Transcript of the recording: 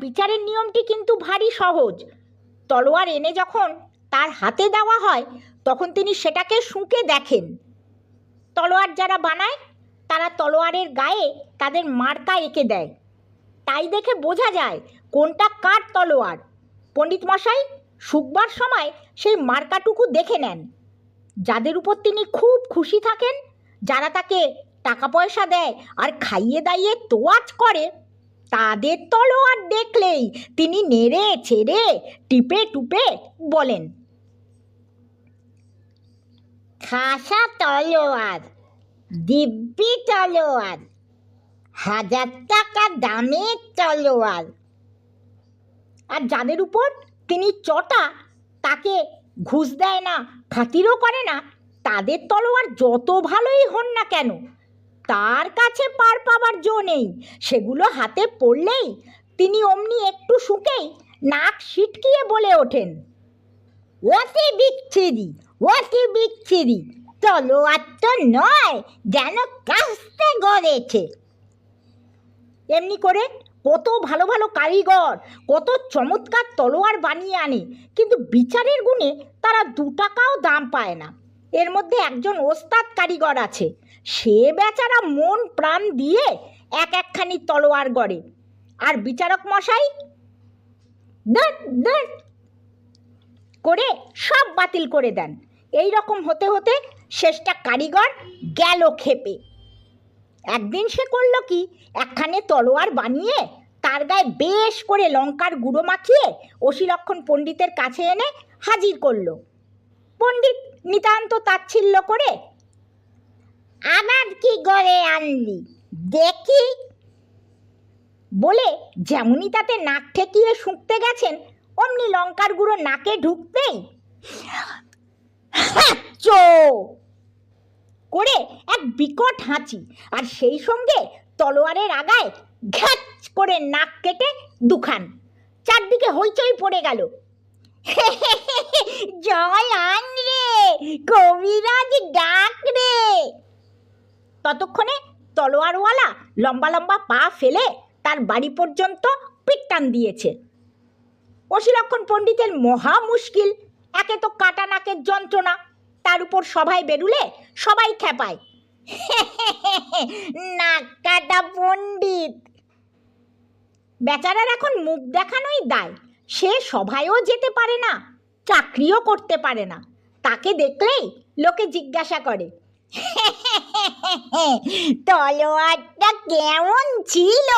বিচারের নিয়মটি কিন্তু ভারী সহজ। তলোয়ার এনে যখন তার হাতে দেওয়া হয় তখন তিনি সেটাকে শুঁকে দেখেন। তলোয়ার যারা বানায় তারা তলোয়ারের গায়ে তাদের মার্কা এঁকে দেয়, তাই দেখে বোঝা যায় কোনটা কার তলোয়ার। পণ্ডিত মশাই শুকবার সময় সেই মার্কাটুকু দেখে নেন। যাদের উপর তিনি খুব খুশি থাকেন, যারা তাকে টাকা পয়সা দেয় আর খাইয়ে দাইয়ে তোয়াজ করে, তাদের তলোয়ার দেখলেই তিনি নেড়ে ছেড়ে টিপে টুপে বলেন, খাসা তলোয়ার, দিব্যি তলোয়ার, 1000 টাকা দামের তলোয়ার। আর যাদের উপর তিনি চটা, তাকে ঘুষ দেয় না, খাতিরও করে না, তাদের তলোয়ার যত ভালোই হন না কেন, তার কাছে পার পাবার জো নেই। সেগুলো হাতে পড়লেই তিনি অমনি একটু শুকেই নাক সিটকিয়ে বলে ওঠেন, অতি বিচ্ছিরি, অতি বিচ্ছিরি, তলোয়ার তো নয়, যেন কাস্তে গড়েছে। এমনি করে কত ভালো ভালো কারিগর কত চমৎকার তলোয়ার বানিয়ে আনে, কিন্তু বিচারের গুণে তারা 2 টাকাও দাম পায় না। এর মধ্যে একজন ওস্তাদ কারিগর আছে, সে বেচারা মন প্রাণ দিয়ে একখানি তলোয়ার গড়ে, আর বিচারক মশাই দর করে সব বাতিল করে দেন। এই রকম হতে হতে শেষটা কারিগর গেল খেপে। একদিন সে করলো কি, একখানে তলোয়ার বানিয়ে তার গায়ে বেশ করে লঙ্কার গুঁড়ো মাখিয়ে অশিলক্ষণ পণ্ডিতের কাছে এনে হাজির করলো। পণ্ডিত নিতান্ত তাচ্ছিল্য করে, আবার কি গড়ে আনলি দেখি, বলে যেমনই তাতে নাক ঠেকিয়ে শুঁকতে গেছেন, অমনি লঙ্কার গুঁড়ো নাকে ঢুকতেই করে এক বিকট হাঁচি, আর সেই সঙ্গে তলোয়ারের আগায় ঘ্যাচ করে নাক কেটে 2 খান। চারদিকে হইচই পড়ে গেল। জয় আন রে, কবিরাজ ডাক রে। ততক্ষণে তলোয়ারওয়ালা লম্বা লম্বা পা ফেলে তার বাড়ি পর্যন্ত পিটটান দিয়েছে। অশিলক্ষণ পণ্ডিতের মহা মুশকিল, একে তো কাটা নাকের যন্ত্রণা, তার উপর সভায় বেরুলে সবাই খেপায়, নাক কাটা পণ্ডিত। বেচারার এখন মুখ দেখানোই দায়, সে সভায়ও যেতে পারে না, চাকরিও করতে পারে না। তাকে দেখলেই লোকে জিজ্ঞাসা করে, তলোয়ারটা কেমন ছিল?